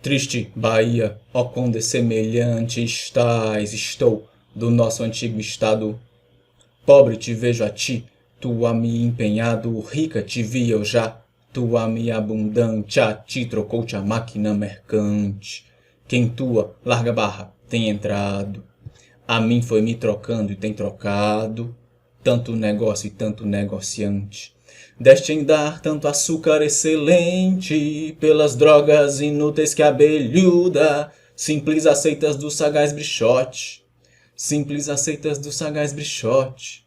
Triste Bahia, ó quão dessemelhante estás, estou, do nosso antigo estado. Pobre te vejo a ti, tu a me empenhado, rica te vi eu já, tu a me abundante, a ti trocou-te a máquina mercante. Quem tua, larga barra, tem entrado, a mim foi me trocando e tem trocado, tanto negócio e tanto negociante. Deste em dar tanto açúcar excelente, pelas drogas inúteis que abelhuda, simples aceitas do sagaz brichote, simples aceitas do sagaz brichote.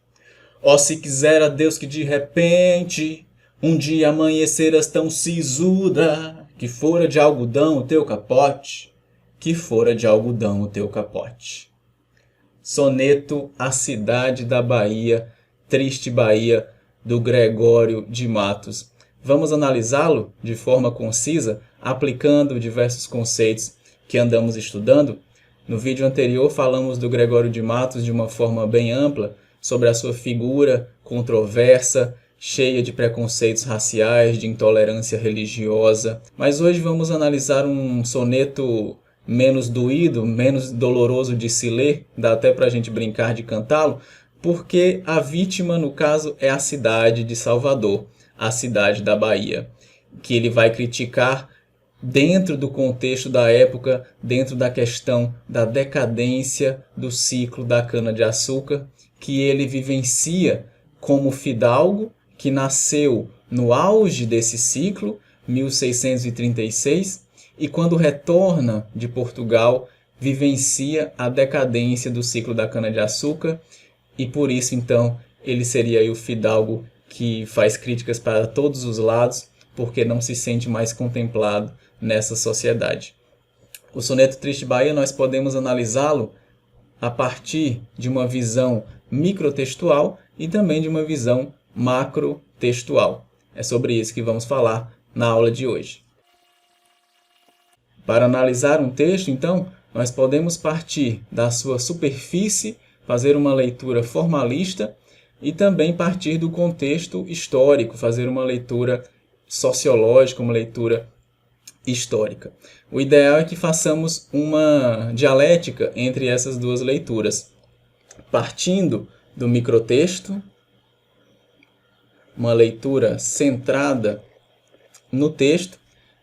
Ó, se quisera Deus que de repente, um dia amanheceras tão sisuda, que fora de algodão o teu capote, que fora de algodão o teu capote. Soneto à cidade da Bahia, triste Bahia, do Gregório de Matos. Vamos analisá-lo de forma concisa, aplicando diversos conceitos que andamos estudando. No vídeo anterior falamos do Gregório de Matos de uma forma bem ampla, sobre a sua figura controversa, cheia de preconceitos raciais, de intolerância religiosa. Mas hoje vamos analisar um soneto menos doído, menos doloroso de se ler, dá até para a gente brincar de cantá-lo, porque a vítima, no caso, é a cidade de Salvador, a cidade da Bahia, que ele vai criticar dentro do contexto da época, dentro da questão da decadência do ciclo da cana-de-açúcar, que ele vivencia como fidalgo, que nasceu no auge desse ciclo, 1636, e quando retorna de Portugal, vivencia a decadência do ciclo da cana-de-açúcar, e por isso, então, ele seria aí o fidalgo que faz críticas para todos os lados, porque não se sente mais contemplado nessa sociedade. O soneto Triste Bahia nós podemos analisá-lo a partir de uma visão microtextual e também de uma visão macrotextual. É sobre isso que vamos falar na aula de hoje. Para analisar um texto, então, nós podemos partir da sua superfície, fazer uma leitura formalista e também partir do contexto histórico, fazer uma leitura sociológica, uma leitura histórica. O ideal é que façamos uma dialética entre essas duas leituras, partindo do microtexto, uma leitura centrada no texto,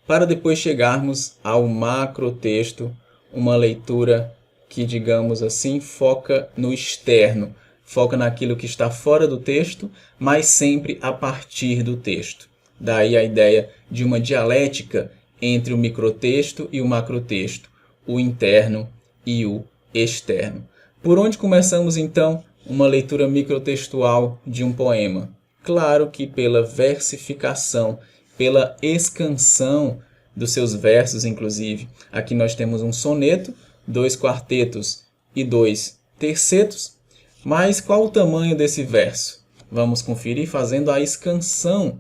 para depois chegarmos ao macrotexto, uma leitura que, digamos assim, foca no externo, foca naquilo que está fora do texto, mas sempre a partir do texto. Daí a ideia de uma dialética entre o microtexto e o macrotexto, o interno e o externo. Por onde começamos, então, uma leitura microtextual de um poema? Claro que pela versificação, pela escansão dos seus versos, inclusive. Aqui nós temos um soneto, 2 quartetos e 2 tercetos. Mas qual o tamanho desse verso? Vamos conferir fazendo a escansão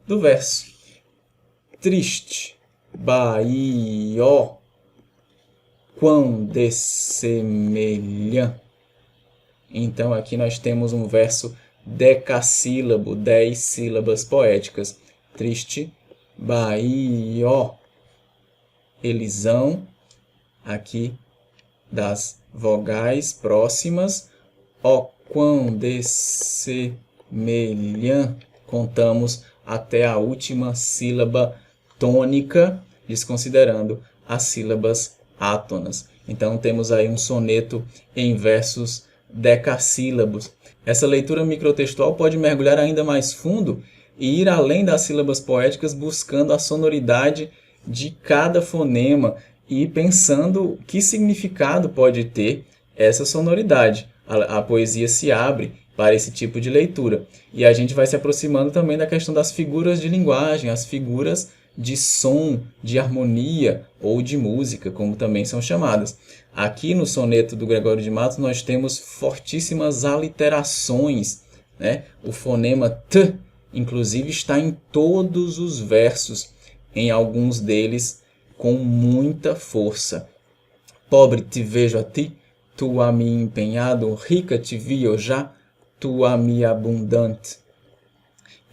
do verso. Triste Bahia, quão dessemelhante. Então aqui nós temos um verso decassílabo, 10 sílabas poéticas. Triste Bahia, elisão aqui das vogais próximas. Ó quão dessemelhante. Contamos até a última sílaba tônica, desconsiderando as sílabas átonas. Então temos aí um soneto em versos decassílabos. Essa leitura microtextual pode mergulhar ainda mais fundo e ir além das sílabas poéticas, buscando a sonoridade de cada fonema e pensando que significado pode ter essa sonoridade. A poesia se abre para esse tipo de leitura. E a gente vai se aproximando também da questão das figuras de linguagem, as figuras de som, de harmonia ou de música, como também são chamadas. Aqui no soneto do Gregório de Matos nós temos fortíssimas aliterações, né? O fonema T, inclusive, está em todos os versos, em alguns deles com muita força. Pobre te vejo a ti, tu a me empenhado, rica te vi eu já, tu a me abundante.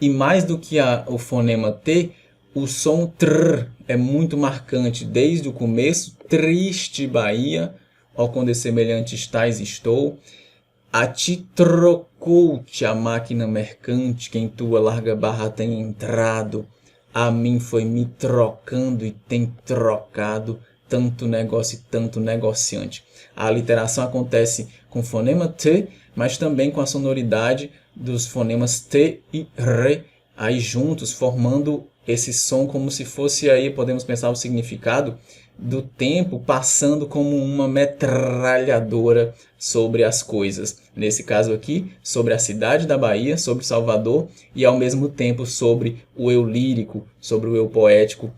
E mais do que o fonema T, o som tr é muito marcante desde o começo. Triste Bahia, ó quando semelhante estás estou. A ti trocou-te a máquina mercante, que em tua larga barra tem entrado. A mim foi me trocando e tem trocado tanto negócio e tanto negociante. A literação acontece com o fonema T, mas também com a sonoridade dos fonemas T e R, aí juntos, formando esse som como se fosse, aí podemos pensar o significado do tempo passando como uma metralhadora sobre as coisas. Nesse caso aqui, sobre a cidade da Bahia, sobre Salvador, e ao mesmo tempo sobre o eu lírico, sobre o eu poético.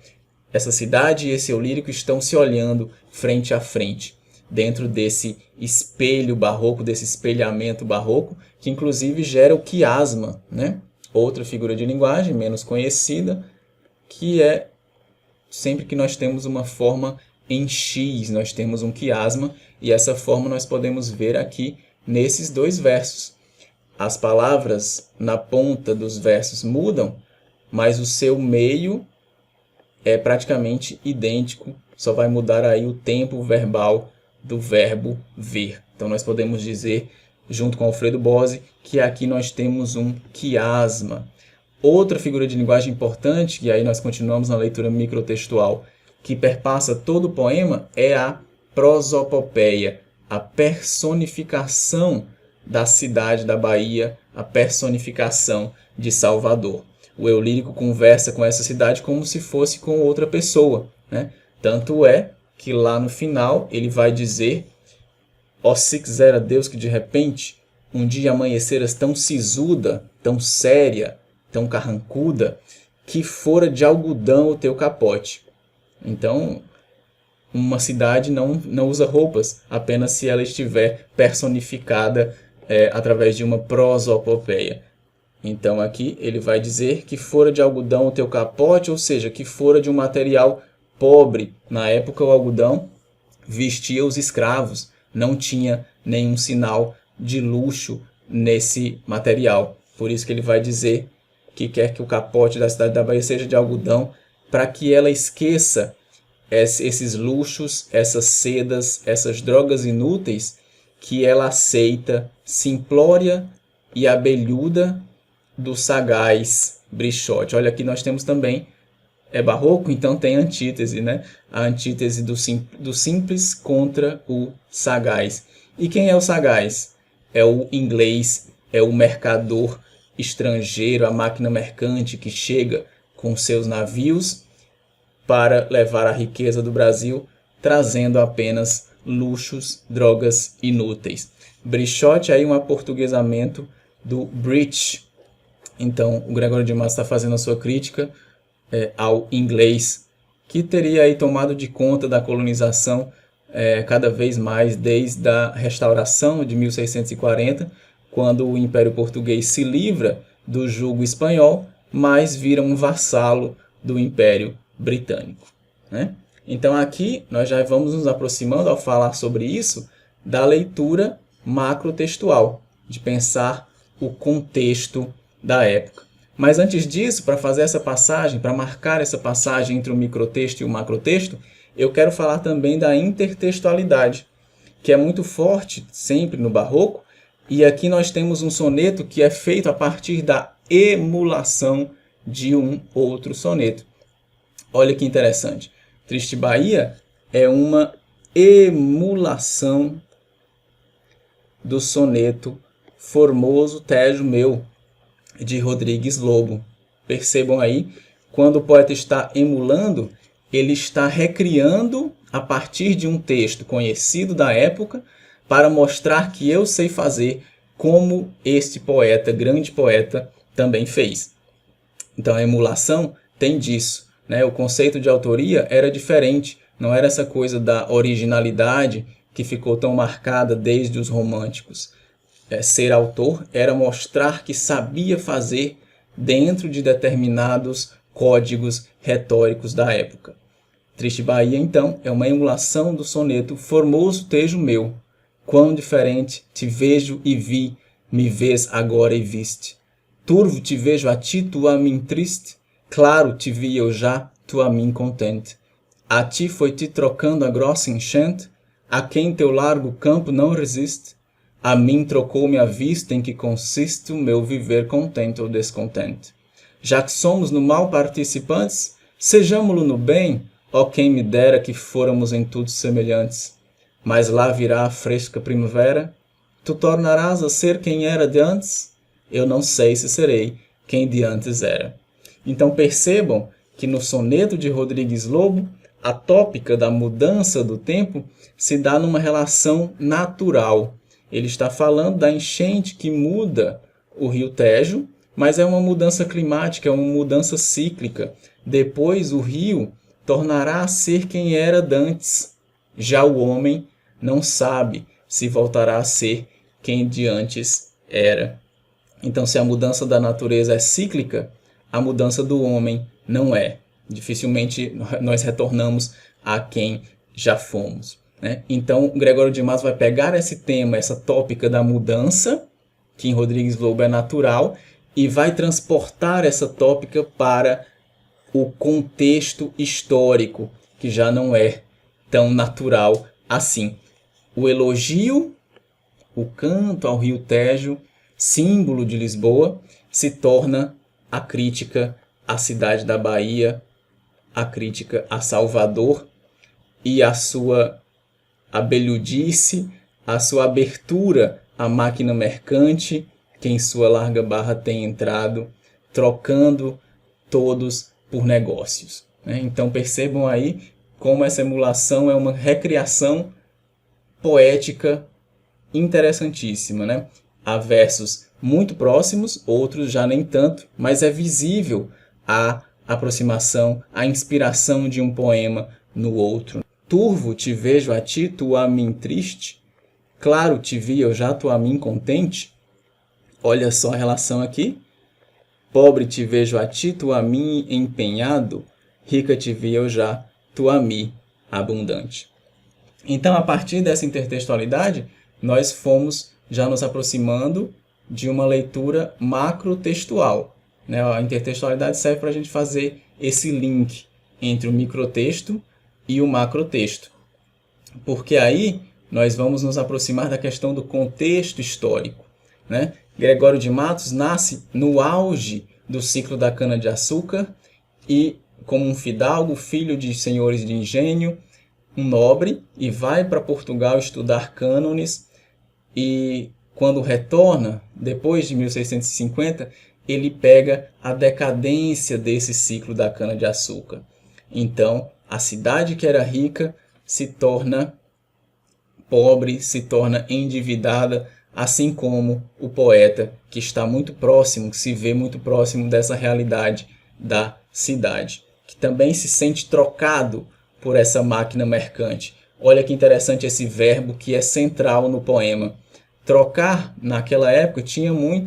Essa cidade e esse eu lírico estão se olhando frente a frente, dentro desse espelho barroco, desse espelhamento barroco, que inclusive gera o quiasma, né? Outra figura de linguagem menos conhecida, que é sempre que nós temos uma forma em X, nós temos um quiasma, e essa forma nós podemos ver aqui nesses dois versos. As palavras na ponta dos versos mudam, mas o seu meio é praticamente idêntico, só vai mudar aí o tempo verbal do verbo ver. Então nós podemos dizer, junto com Alfredo Bose, que aqui nós temos um quiasma. Outra figura de linguagem importante, e aí nós continuamos na leitura microtextual, que perpassa todo o poema, é a prosopopeia, a personificação da cidade da Bahia, a personificação de Salvador. O eu lírico conversa com essa cidade como se fosse com outra pessoa, né? Tanto é que lá no final ele vai dizer: ó, se quisera Deus que de repente um dia amanheceras tão sisuda, tão séria, tão carrancuda, que fora de algodão o teu capote. Então, uma cidade não usa roupas, apenas se ela estiver personificada através de uma prosopopeia. Então aqui ele vai dizer que fora de algodão o teu capote, ou seja, que fora de um material pobre. Na época o algodão vestia os escravos, não tinha nenhum sinal de luxo nesse material. Por isso que ele vai dizer que quer que o capote da cidade da Bahia seja de algodão, para que ela esqueça esses luxos, essas sedas, essas drogas inúteis que ela aceita, simplória e abelhuda, do sagaz Brichote. Olha, aqui nós temos também, é barroco, então tem antítese, né? A antítese do simples contra o sagaz. E quem é o sagaz? É o inglês, é o mercador estrangeiro, a máquina mercante que chega com seus navios para levar a riqueza do Brasil, trazendo apenas luxos, drogas inúteis. Brichote aí um aportuguesamento do British. Então, o Gregório de Matos está fazendo a sua crítica ao inglês, que teria aí tomado de conta da colonização cada vez mais desde a restauração de 1640, quando o Império Português se livra do jugo espanhol, mas vira um vassalo do Império Britânico, né? Então aqui nós já vamos nos aproximando, ao falar sobre isso, da leitura macrotextual, de pensar o contexto da época. Mas antes disso, para fazer essa passagem, para marcar essa passagem entre o microtexto e o macrotexto, eu quero falar também da intertextualidade, que é muito forte sempre no barroco, e aqui nós temos um soneto que é feito a partir da emulação de um outro soneto. Olha que interessante. Triste Bahia é uma emulação do soneto Formoso Tejo Meu, de Rodrigues Lobo. Percebam aí, quando o poeta está emulando, ele está recriando a partir de um texto conhecido da época para mostrar que eu sei fazer como este poeta, grande poeta, também fez. Então a emulação tem disso, né? O conceito de autoria era diferente, não era essa coisa da originalidade que ficou tão marcada desde os românticos. Ser autor era mostrar que sabia fazer dentro de determinados códigos retóricos da época. Triste Bahia, então, é uma emulação do soneto Formoso Tejo Meu. Quão diferente te vejo e vi, me vês agora e viste. Turvo te vejo a ti, tu a mim triste, Claro, te vi eu já, tu a mim contente. A ti foi te trocando a grossa enchente, a quem teu largo campo não resiste. A mim trocou-me a vista em que consiste o meu viver contente ou descontente. Já que somos no mal participantes, sejamo-lo no bem, ó quem me dera que fôramos em tudo semelhantes. Mas lá virá a fresca primavera, tu tornarás a ser quem era de antes? Eu não sei se serei quem de antes era. Então percebam que no soneto de Rodrigues Lobo, a tópica da mudança do tempo se dá numa relação natural. Ele está falando da enchente que muda o rio Tejo, mas é uma mudança climática, é uma mudança cíclica. Depois o rio tornará a ser quem era dantes. Já o homem não sabe se voltará a ser quem de antes era. Então, se a mudança da natureza é cíclica, a mudança do homem não é. Dificilmente nós retornamos a quem já fomos, né? Então, Gregório de Matos vai pegar esse tema, essa tópica da mudança, que em Rodrigues Lobo é natural, e vai transportar essa tópica para o contexto histórico, que já não é tão natural assim. O elogio, o canto ao rio Tejo, símbolo de Lisboa, se torna a crítica à cidade da Bahia, a crítica a Salvador e a sua abelhudice, a sua abertura à máquina mercante, que em sua larga barra tem entrado, trocando todos por negócios, né? Então percebam aí como essa emulação é uma recriação poética interessantíssima, né? Há versos muito próximos, outros já nem tanto, mas é visível a aproximação, a inspiração de um poema no outro. Turvo te vejo a ti, tu a mim triste. Claro te vi eu já, tu a mim contente. Olha só a relação aqui. Pobre te vejo a ti, tu a mim empenhado. Rica te vi eu já, tu a mim abundante. Então, a partir dessa intertextualidade, nós fomos já nos aproximando de uma leitura macrotextual, né? A intertextualidade serve para a gente fazer esse link entre o microtexto e o macrotexto, porque aí nós vamos nos aproximar da questão do contexto histórico, né? Gregório de Matos nasce no auge do ciclo da cana-de-açúcar e, como um fidalgo, filho de senhores de engenho, um nobre, e vai para Portugal estudar cânones, e quando retorna, depois de 1650, ele pega a decadência desse ciclo da cana-de-açúcar. Então, a cidade que era rica se torna pobre, se torna endividada, assim como o poeta que está muito próximo, que se vê muito próximo dessa realidade da cidade, que também se sente trocado por essa máquina mercante. Olha que interessante esse verbo que é central no poema. Trocar, naquela época,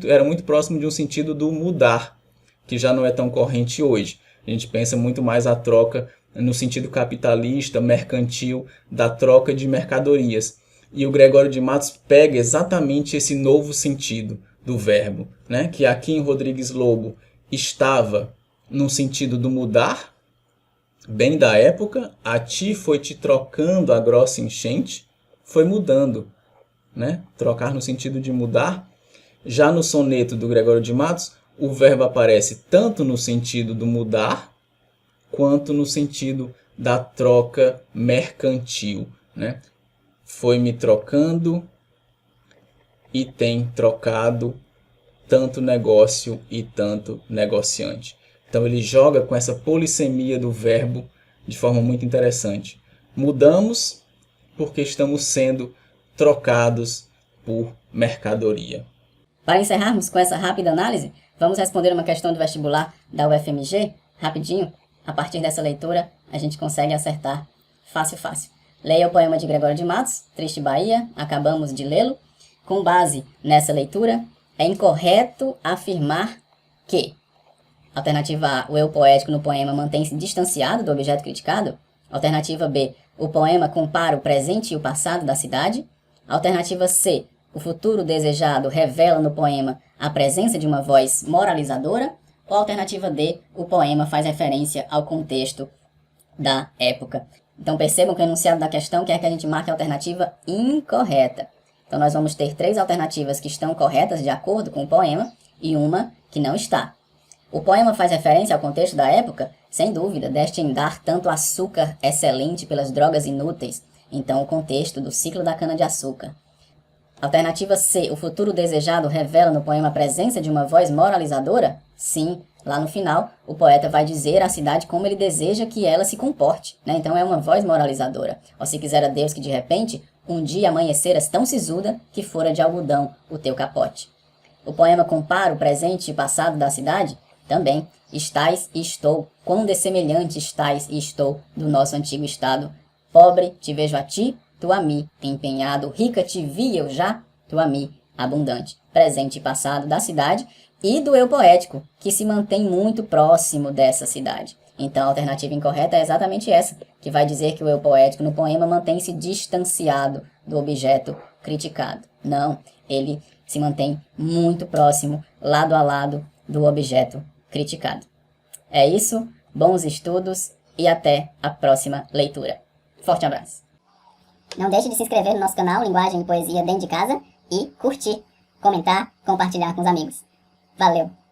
era muito próximo de um sentido do mudar, que já não é tão corrente hoje. A gente pensa muito mais a troca no sentido capitalista, mercantil, da troca de mercadorias. E o Gregório de Matos pega exatamente esse novo sentido do verbo, né? Que aqui em Rodrigues Lobo estava no sentido do mudar, bem da época, a ti foi te trocando a grossa enchente, foi mudando, né? Trocar no sentido de mudar. Já no soneto do Gregório de Matos, o verbo aparece tanto no sentido do mudar, quanto no sentido da troca mercantil, né? Foi me trocando e tem trocado tanto negócio e tanto negociante. Então ele joga com essa polissemia do verbo de forma muito interessante. Mudamos porque estamos sendo trocados por mercadoria. Para encerrarmos com essa rápida análise, vamos responder uma questão do vestibular da UFMG, rapidinho. A partir dessa leitura, a gente consegue acertar fácil. Leia o poema de Gregório de Matos, Triste Bahia, acabamos de lê-lo. Com base nessa leitura, é incorreto afirmar que: alternativa A, o eu poético no poema mantém-se distanciado do objeto criticado. Alternativa B, o poema compara o presente e o passado da cidade. Alternativa C, o futuro desejado revela no poema a presença de uma voz moralizadora. Ou alternativa D, o poema faz referência ao contexto da época. Então percebam que o enunciado da questão quer que a gente marque a alternativa incorreta. Então nós vamos ter 3 alternativas que estão corretas de acordo com o poema e uma que não está. O poema faz referência ao contexto da época? Sem dúvida, deste em dar tanto açúcar excelente pelas drogas inúteis. Então o contexto do ciclo da cana-de-açúcar. Alternativa C, o futuro desejado revela no poema a presença de uma voz moralizadora? Sim, lá no final, o poeta vai dizer à cidade como ele deseja que ela se comporte, né? Então é uma voz moralizadora. Ó, se quisera Deus que de repente, um dia amanheceras tão sisuda que fora de algodão o teu capote. O poema compara o presente e passado da cidade? Também. Estais e estou, quão dessemelhante estais e estou do nosso antigo estado. Pobre, te vejo a ti, tu a mim, empenhado, rica te vi eu já, tu a mim, abundante. Presente e passado da cidade e do eu poético, que se mantém muito próximo dessa cidade. Então a alternativa incorreta é exatamente essa, que vai dizer que o eu poético no poema mantém-se distanciado do objeto criticado. Não, ele se mantém muito próximo, lado a lado do objeto criticado. É isso, bons estudos e até a próxima leitura. Forte abraço! Não deixe de se inscrever no nosso canal Linguagem e Poesia Dentro de Casa e curtir, comentar, compartilhar com os amigos. Valeu!